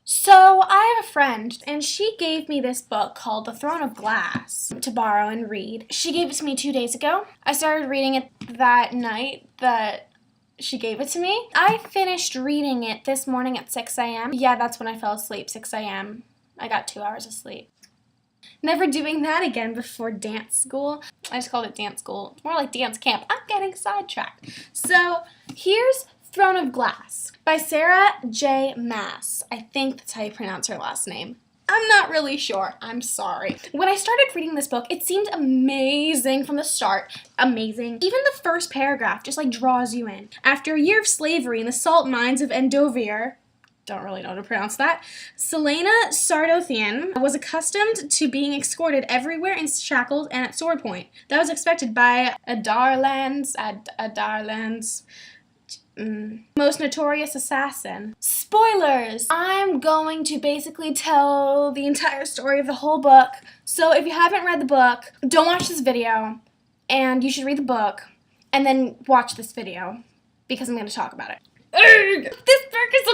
So, I have a friend, and she gave me this book called The Throne of Glass to borrow and read. She gave it to me 2 days ago. I started reading it that night that she gave it to me. I finished reading it this morning at 6 a.m. Yeah, that's when I fell asleep, 6 a.m. I got 2 hours of sleep. Never doing that again before dance school. I just called it dance school. It's more like dance camp. I'm getting sidetracked. So, here's Throne of Glass by Sarah J. Maas. I think that's how you pronounce her last name. I'm not really sure. I'm sorry. When I started reading this book, it seemed amazing from the start. Amazing. Even the first paragraph just draws you in. After a year of slavery in the salt mines of Endovier, don't really know how to pronounce that, Celaena Sardothian was accustomed to being escorted everywhere and shackled and at sword point. That was expected by Adarlan's most notorious assassin. Spoilers! I'm going to basically tell the entire story of the whole book. So if you haven't read the book, don't watch this video, and you should read the book, and then watch this video, because I'm going to talk about it. This book is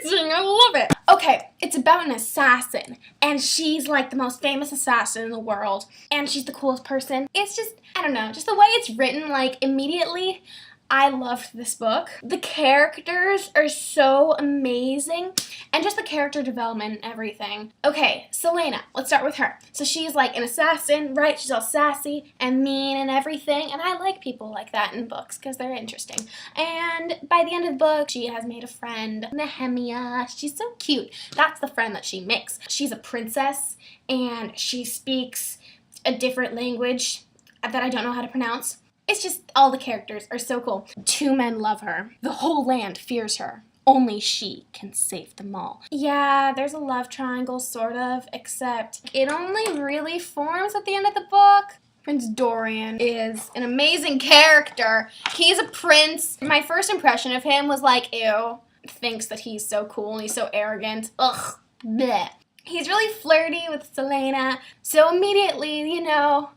amazing! I love it! Okay, it's about an assassin, and she's like the most famous assassin in the world, and she's the coolest person. It's just, I don't know, just the way it's written, immediately, I loved this book. The characters are so amazing, and just the character development and everything. Okay, Celaena, let's start with her. So she's like an assassin, right? She's all sassy and mean and everything, and I like people like that in books because they're interesting. And by the end of the book, she has made a friend, Nehemia. She's so cute. That's the friend that she makes. She's a princess, and she speaks a different language that I don't know how to pronounce. It's just, all the characters are so cool. 2 men love her. The whole land fears her. Only she can save them all. Yeah, there's a love triangle, sort of, except it only really forms at the end of the book. Prince Dorian is an amazing character. He's a prince. My first impression of him was ew. Thinks that he's so cool and he's so arrogant. Ugh, bleh. He's really flirty with Celaena, so immediately, you know,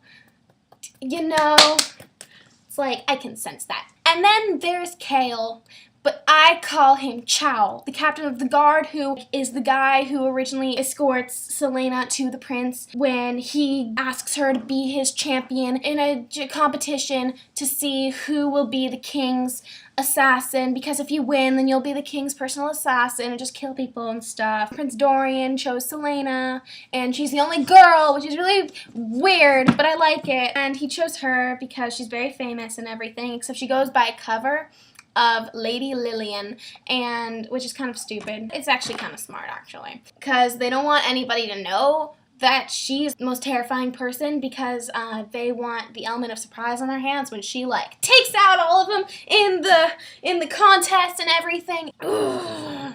I can sense that. And then there's Kale, but I call him Chow, the captain of the guard, who is the guy who originally escorts Celaena to the prince when he asks her to be his champion in a competition to see who will be the king's assassin, because if you win, then you'll be the king's personal assassin and just kill people and stuff. Prince Dorian chose Celaena, and she's the only girl, which is really weird, but I like it. And he chose her because she's very famous and everything, except she goes by a cover of Lady Lillian, and which is kind of stupid. It's actually kind of smart, actually, because they don't want anybody to know that she's the most terrifying person, because they want the element of surprise on their hands when she takes out all of them in the contest and everything. Ugh.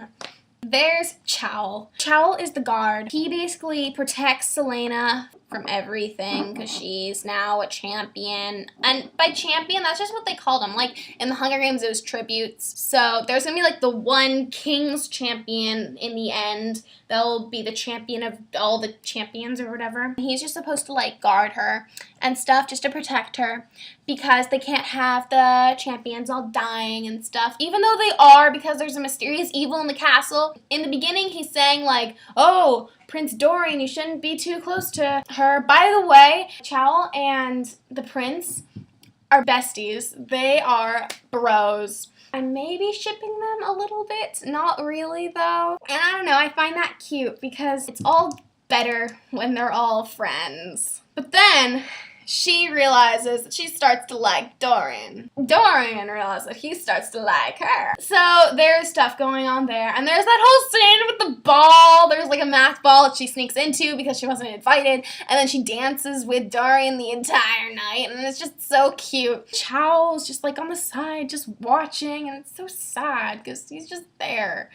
There's Chow. Chow is the guard. He basically protects Celaena from everything because she's now a champion. And by champion, that's just what they called him. In the Hunger Games, it was tributes. So there's going to be the one king's champion in the end. They'll be the champion of all the champions or whatever. He's just supposed to guard her and stuff just to protect her, because they can't have the champions all dying and stuff, even though they are, because there's a mysterious evil in the castle. In the beginning, he's saying oh, Prince Dorian, you shouldn't be too close to her. By the way, Chow and the prince are besties. They are bros. I may be shipping them a little bit. Not really, though. And I don't know, I find that cute because it's all better when they're all friends. But then she realizes that she starts to like Dorian. Dorian realizes that he starts to like her. So there's stuff going on there. And there's that whole scene with the ball. There's a math ball that she sneaks into because she wasn't invited. And then she dances with Dorian the entire night. And it's just so cute. Chow's just on the side just watching. And it's so sad because he's just there.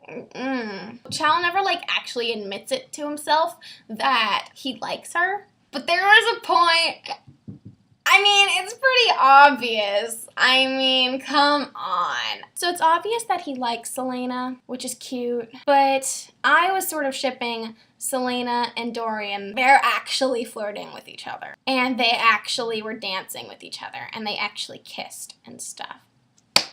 Chow never actually admits it to himself that he likes her. But there is a point, it's pretty obvious. Come on. So it's obvious that he likes Celaena, which is cute. But I was sort of shipping Celaena and Dorian. They're actually flirting with each other. And they actually were dancing with each other. And they actually kissed and stuff.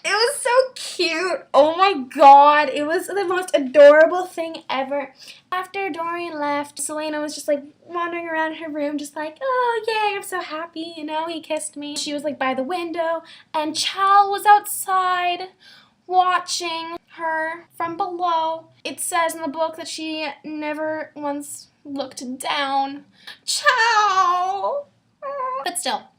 It was so cute. Oh my god. It was the most adorable thing ever. After Dorian left, Selena was just like wandering around her room just like, oh yay, I'm so happy, you know, he kissed me. She was like by the window and Chal was outside watching her from below. It says in the book that she never once looked down. Chal! But still,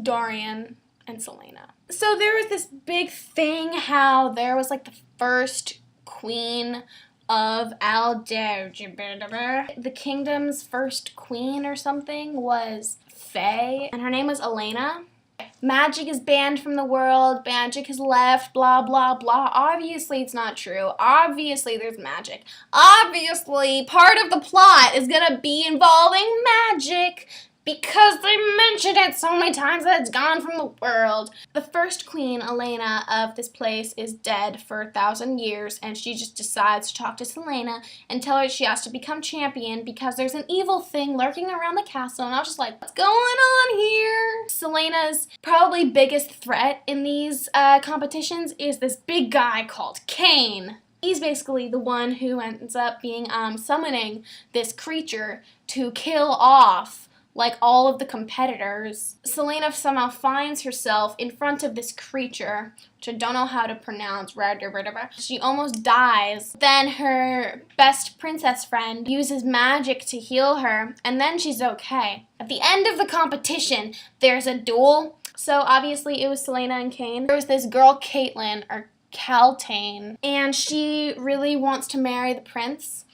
Dorian and Selena. So there was this big thing how there was like the first queen of Alder. The kingdom's first queen or something was Faye, and her name was Elena. Magic is banned from the world, magic has left, blah, blah, blah. Obviously, it's not true. Obviously, there's magic. Obviously, part of the plot is gonna be involving magic because they mentioned it so many times that it's gone from the world. The first queen, Elena, of this place is dead for 1,000 years, and she just decides to talk to Selena and tell her she has to become champion because there's an evil thing lurking around the castle, and I was just like, what's going on here? Selena's probably biggest threat in these competitions is this big guy called Cain. He's basically the one who ends up being summoning this creature to kill off like all of the competitors. Selena somehow finds herself in front of this creature, which I don't know how to pronounce. She almost dies. Then her best princess friend uses magic to heal her, and then she's okay. At the end of the competition, there's a duel. So obviously it was Selena and Cain. There was this girl, Caitlin, or Caltane, and she really wants to marry the prince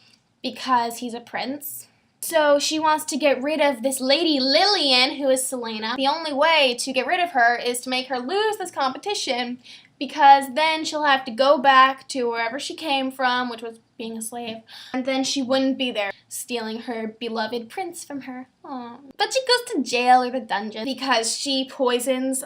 because he's a prince. So she wants to get rid of this lady Lillian, who is Selena. The only way to get rid of her is to make her lose this competition, because then she'll have to go back to wherever she came from, which was being a slave, and then she wouldn't be there, stealing her beloved prince from her. Aww. But she goes to jail or the dungeon because she poisons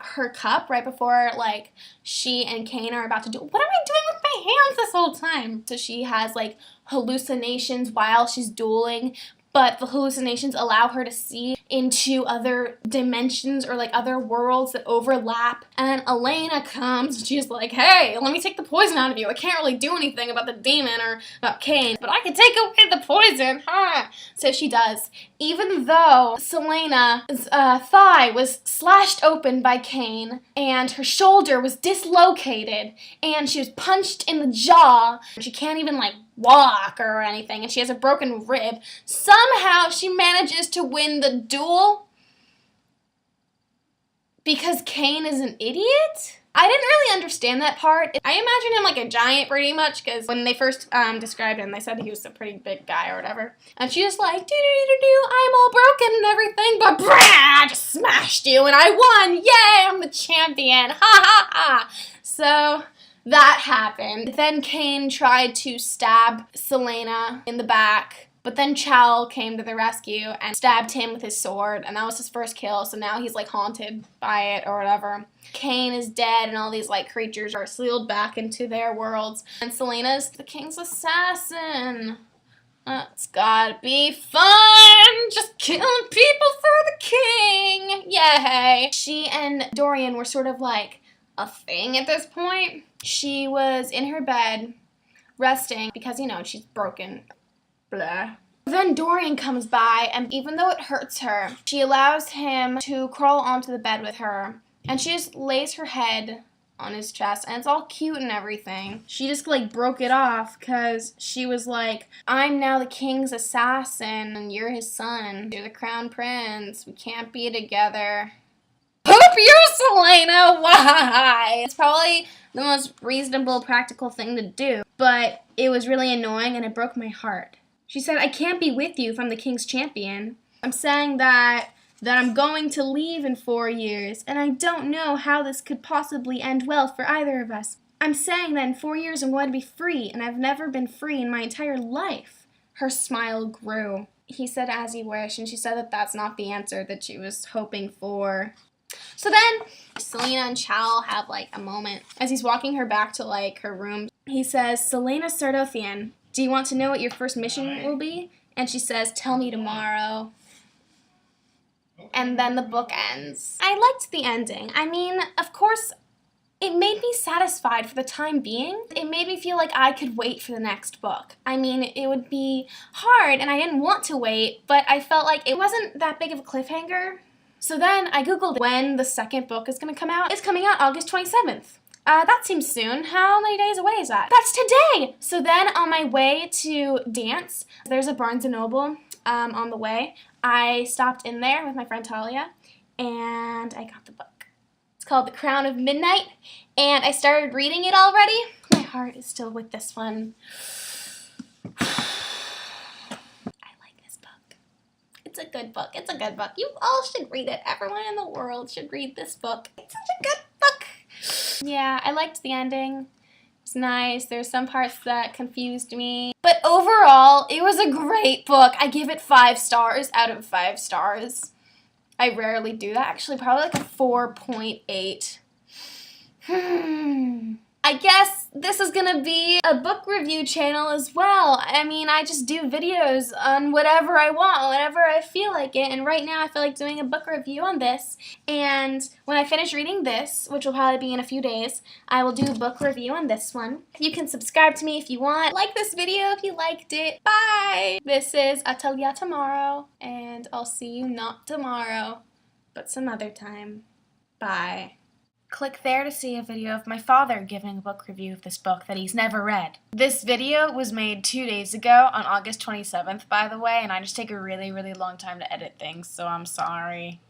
her cup right before like she and Cain are about to do. What am I doing with my hands this whole time? So she has like hallucinations while she's dueling, but the hallucinations allow her to see into other dimensions or like other worlds that overlap. And Elena comes and she's like, hey, let me take the poison out of you. I can't really do anything about the demon or about Cain, but I can take away the poison. Ha! So she does. Even though Selena's thigh was slashed open by Cain and her shoulder was dislocated and she was punched in the jaw, she can't even like walk or anything, and she has a broken rib, somehow she manages to win the duel because Cain is an idiot? I didn't really understand that part. I imagined him like a giant pretty much, because when they first described him, they said he was a pretty big guy or whatever. And she was like, do-do-do-do-do, I'm all broken and everything, but brah, I just smashed you and I won! Yay, I'm the champion! Ha ha ha! So that happened. Then Cain tried to stab Selena in the back, but then Chal came to the rescue and stabbed him with his sword, and that was his first kill, so now he's like haunted by it or whatever. Cain is dead and all these like creatures are sealed back into their worlds, and Selena's the king's assassin. It's gotta be fun, just killing people for the king. Yay. She and Dorian were sort of like a thing at this point. She was in her bed resting because, you know, she's broken. Blah. Then Dorian comes by, and even though it hurts her, she allows him to crawl onto the bed with her, and she just lays her head on his chest, and it's all cute and everything. She just like broke it off because she was like, I'm now the king's assassin and you're his son. You're the crown prince. We can't be together. Poop you, Selena! Why? It's probably the most reasonable, practical thing to do, but it was really annoying and it broke my heart. She said, I can't be with you if I'm the king's champion. I'm saying that I'm going to leave in 4 years, and I don't know how this could possibly end well for either of us. I'm saying that in 4 years I'm going to be free, and I've never been free in my entire life. Her smile grew. He said, as you wish, and she said that that's not the answer that she was hoping for. So then, Selena and Chal have like a moment. As he's walking her back to like her room, he says, Selena Sardothian, do you want to know what your first mission will be? And she says, tell me tomorrow. And then the book ends. I liked the ending. I mean, of course, It made me satisfied for the time being. It made me feel like I could wait for the next book. I mean, it would be hard and I didn't want to wait, but I felt like it wasn't that big of a cliffhanger. So then I googled when the second book is going to come out. It's coming out August 27th. That seems soon. How many days away is that? That's today! So then on my way to dance, there's a Barnes & Noble on the way. I stopped in there with my friend Talia and I got the book. It's called The Crown of Midnight, and I started reading it already. My heart is still with this one. I like this book. It's a good book. It's a good book. You all should read it. Everyone in the world should read this book. It's such a good book. Yeah, I liked the ending. It's nice. There's some parts that confused me. But overall, it was a great book. I give it 5 stars out of 5 stars. I rarely do that. Actually, probably like a 4.8. I guess this is gonna be a book review channel as well. I mean, I just do videos on whatever I want, whenever I feel like it, and right now I feel like doing a book review on this. And when I finish reading this, which will probably be in a few days, I will do a book review on this one. You can subscribe to me if you want. Like this video if you liked it. Bye! This is Atalyatomorrow, and I'll see you not tomorrow, but some other time. Bye. Click there to see a video of my father giving a book review of this book that he's never read. This video was made 2 days ago on August 27th, by the way, and I just take a really, really long time to edit things, so I'm sorry.